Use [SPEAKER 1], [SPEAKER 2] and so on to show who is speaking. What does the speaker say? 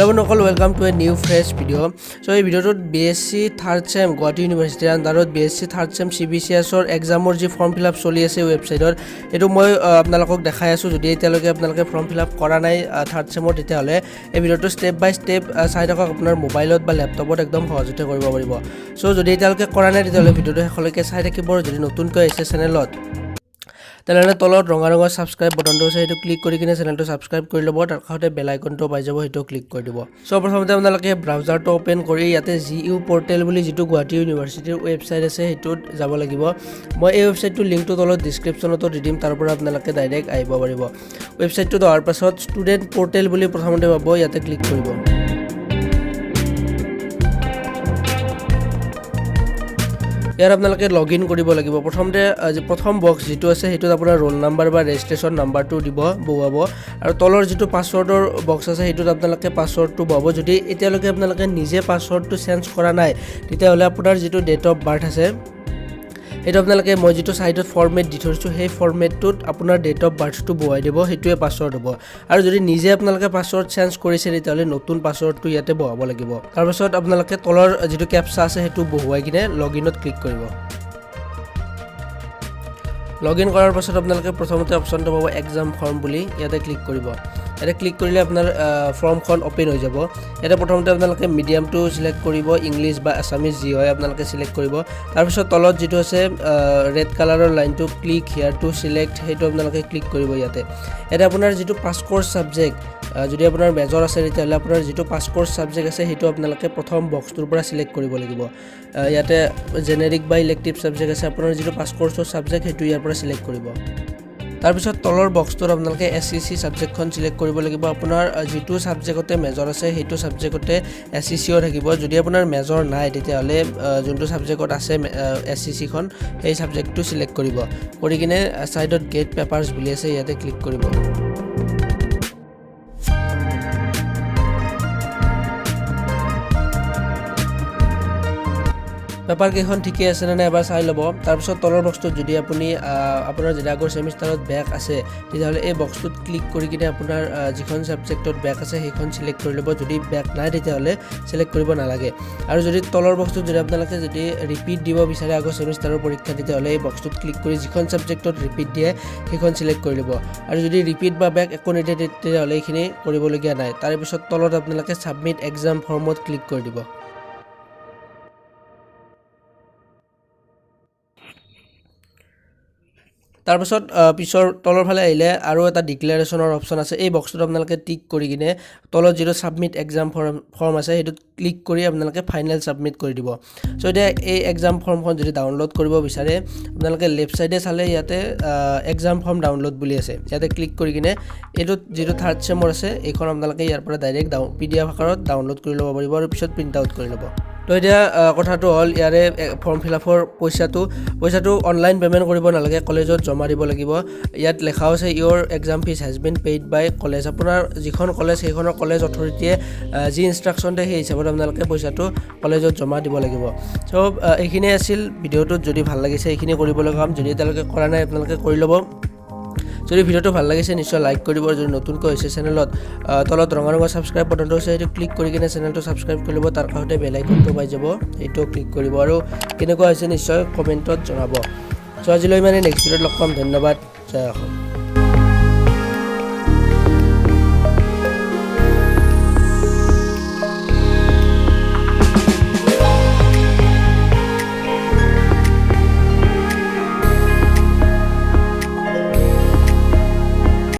[SPEAKER 1] বন্ধুসকল welcome to a new fresh video' so এই ভিডিঅ'টোত BSc থাৰ্ড চেম গুৱাহাটী ইউনিভাৰ্চিটিৰ আণ্ডাৰত BSc থাৰ্ড চেম CBCSৰ এক্সামৰ যি ফৰ্ম ফিল আপ চলি আছে ৱেবছাইটত এইটো মই আপোনালোকক দেখাই আছোঁ যদি এতিয়ালৈকে আপোনালোকে ফৰ্ম ফিল আপ কৰা নাই থাৰ্ড চেমৰ তেতিয়াহ'লে এই ভিডিঅ'টো ষ্টেপ বাই ষ্টেপ চাই থাকক আপোনাৰ মোবাইলত বা লেপটপত একদম সহজতে কৰিব পাৰিব সো যদি এতিয়ালৈকে কৰা নাই তেতিয়াহ'লে ভিডিঅ'টো শেষলৈকে চাই থাকিব যদি নতুনকৈ আহিছে চেনেলত তেনেহ'লে তলত ৰঙা ৰঙৰ সাবস্ক্ৰাইব বটনটো আছে সেইটো ক্লিক কৰি কিনে চেনেলটো সাবস্ক্ৰাইব কৰি ল'ব তাৰ কাষতে বেল আইকনটো পাই যাব সেইটো ক্লিক কৰি দিব সো প্ৰথমতে আপোনালোকে ব্ৰাউজাৰটো ওপেন কৰি ইয়াতে GU পৰ্টেল বুলি যিটো গুৱাহাটী ইউনিভাৰ্চিটিৰ ৱেবছাইট আছে সেইটোত যাব লাগিব মই এই ৱেবছাইটটোৰ লিংকটো তলত ডেসক্ৰিপচনতো দি দিম তাৰ পৰা আপোনালোকে ডাইৰেক্ট আহিব পাৰিব ৱেবছাইটটোত অহাৰ পাছত ষ্টুডেণ্ট পৰ্টেল বুলি প্ৰথমতে পাব ইয়াতে ক্লিক কৰিব ইয়াৰ আপোনালোকে লগইন কৰিব লাগিব প্ৰথমতে প্ৰথম বক্স যেটো আছে হেতুত আপোনাৰ ৰোল নাম্বাৰ বা ৰেজিষ্ট্ৰেচন নাম্বাৰটো দিব বহুৱাব আৰু তলৰ যেটো পাছৱৰ্ডৰ বক্স আছে হেতুত আপোনালোকে পাছৱৰ্ডটো বহুৱাব যদি এতিয়ালৈকে আপোনালোকে নিজে পাছৱৰ্ডটো চেঞ্জ কৰা নাই তেতিয়াহ'লে আপোনাৰ যেটো ডেট অফ বাৰ্থ আছে এটা আপোনালোকে মই যেটো সাইটত ফৰমেট দি থৈছো সেই ফৰমেটটোত আপোনাৰ ডেট অফ বাৰ্থটো বহুৱাই দিব হেতুৱে পাছৱৰ্ড হ'ব আৰু যদি নিজে আপোনালোকে পাছৱৰ্ড চেঞ্জ কৰিছে তেতিয়াহ'লে নতুন পাছৱৰ্ডটো ইয়াতে বহুৱাব লাগিব তাৰ পাছত আপোনালোকে তলৰ যেটো ক্যাপচা আছে হেতু বহুৱাই কিনে লগইনত ক্লিক কৰিব লগইন কৰাৰ পাছত আপোনালোকে প্ৰথমতে অপচনটো পাব এক্সাম ফৰ্ম বুলি ইয়াতে ক্লিক কৰিব এটা ক্লিক কৰিলে আপোনাৰ ফৰ্মখন ওপেন হৈ যাব এটা প্ৰথমতে আপোনালোকে মিডিয়ামটো সিলেক্ট কৰিব ইংলিশ বা আসামিজ যি হয় আপোনালোকে সিলেক্ট কৰিব তাৰ পিছত তলত যেটো আছে ৰেড কালাৰৰ লাইনটো ক্লিক হিয়াৰ টু সিলেক্ট হেতু আপোনালোকে ক্লিক কৰিব ইয়াতে এটা আপোনাৰ যেটো পাস কোৰ্স সাবজেক্ট যদি আপোনাৰ মেজৰ আছে তেতিয়াহ'লে আপোনাৰ যেটো পাস কোৰ্স সাবজেক্ট আছে হেতু আপোনালোকে প্ৰথম বক্সটোৰ পৰা সিলেক্ট কৰিব লাগিব ইয়াতে জেনেৰিক বা ইলেক্টিভ সাবজেক্ট আছে আপোনাৰ যেটো পাস কোৰ্সৰ সাবজেক্ট হেতু ইয়াৰ পৰা সিলেক্ট কৰিব তাৰ পিছত তলৰ বক্সটোৰ আপোনালোকে SCC সাবজেক্টখন সিলেক্ট কৰিব লাগিব আপোনাৰ যেটো সাবজেক্টতে মেজৰ আছে হেতু সাবজেক্টতে SCCও থাকিব যদি আপোনাৰ মেজৰ নাই তেতিয়াহ'লে যোনটো সাবজেক্টত আছে SCC খন সেই সাবজেক্টটো সিলেক্ট কৰিব কৰি কিনে সাইডত গেট পেপাৰছ বুলি আছে ইয়াতে ক্লিক কৰিব পেপাৰ কেখন ঠিকে আছে না এবাৰ চাই ল'ব তাৰ পিছত তলৰ বক্সটোত যদি আপুনি আপোনাৰ যেটা আগৰ সেমিষ্টাৰত ব্যাক আছে তেতিয়াহ'লে এই বক্সটোত ক্লিক কৰি কিনে আপোনাৰ যিখন সাবজেক্টত ব্যাক আছে সেইখন সিলেক্ট কৰি ল'ব যদি ব্যাক নাই তেতিয়াহ'লে সিলেক্ট কৰিব নালাগে আৰু যদি তলৰ বক্সটোত যদি আপোনালোকে যদি ৰিপিট দিব বিচাৰে আগৰ সেমিষ্টাৰৰ পৰীক্ষা তেতিয়াহ'লে এই বক্সটোত ক্লিক কৰি যিখন সাবজেক্টত ৰিপিট দিয়ে সেইখন সিলেক্ট কৰি ল'ব আৰু যদি ৰিপিট বা ব্যাক একো নিদিয়ে তেতিয়াহ'লে এইখিনি কৰিবলগীয়া নাই তাৰ পিছত তলত আপোনালোকে সাবমিট এক্সাম ফৰ্মত ক্লিক কৰি দিব তাৰ পাছত পিছৰ তলৰ ফালে আহিলে আৰু এটা ডিক্লাৰেচনৰ অপচন আছে এই বক্সটোত আপোনালোকে টিক কৰি কিনে তলত যেটো সাবমিট এক্সাম ফৰ্ম আছে হেতুত ক্লিক কৰি আপোনালোকে ফাইনেল সাবমিট কৰি দিব সো এটা এই এক্সাম ফৰ্মখন যদি ডাউনলোড কৰিব বিচাৰে আপোনালোকে লেফট সাইডে চালে ইয়াতে এক্সাম ফৰ্ম ডাউনলোড বুলি আছে ইয়াতে ক্লিক কৰি কিনে এটোত যেটো থাৰ্ড চেমৰ আছে এইখন আপোনালোকে ইয়াৰ পৰা ডাইৰেক্ট PDF আকাৰত ডাউনলোড কৰি ল'ব পাৰিব আৰু পিছত প্ৰিন্ট আউট কৰি ল'ব তো এতিয়া কথাটো হল ইয়াৰে ফৰ্ম ফিল আপৰ পইচাটো অনলাইন পেমেন্ট কৰিব নালাগে কলেজত জমা দিব লাগিব ইয়াত লেখা আছে your exam fees has been paid by college আপোনাৰ যিখন কলেজ সেইখনৰ কলেজ অথৰিটিয়ে যি ইনষ্ট্ৰাকচন দিয়ে সেই হিচাপত আপোনালোকে পইচাটো কলেজত জমা দিব লাগিব সো এইখিনি আছিল ভিডিঅ'টোত যদি ভাল লাগিছে এইখিনি কৰিবলৈ কাম যদি এতিয়ালৈকে কৰা নাই আপোনালোকে কৰি ল'ব যদি ভিডিওটো ভাল লাগিছে নিশ্চয় লাইক কৰিব আৰু যদি নতুনকৈ হৈছে চেনেলত তলত ৰঙা ৰঙৰ সাবস্ক্ৰাইব বটনটো আছে সেইটো ক্লিক কৰি কিনে চেনেলটো সাবস্ক্ৰাইব কৰি ল'ব তাৰ কাষতে বেল আইকনটো পাই যাব এইটো ক্লিক কৰিব আৰু কেনেকুৱা হৈছে নিশ্চয় কমেন্টত জনাব সো আজিলৈ মানে নেক্সট ভিডিঅ'ত লগ পাম ধন্যবাদ জয় অসম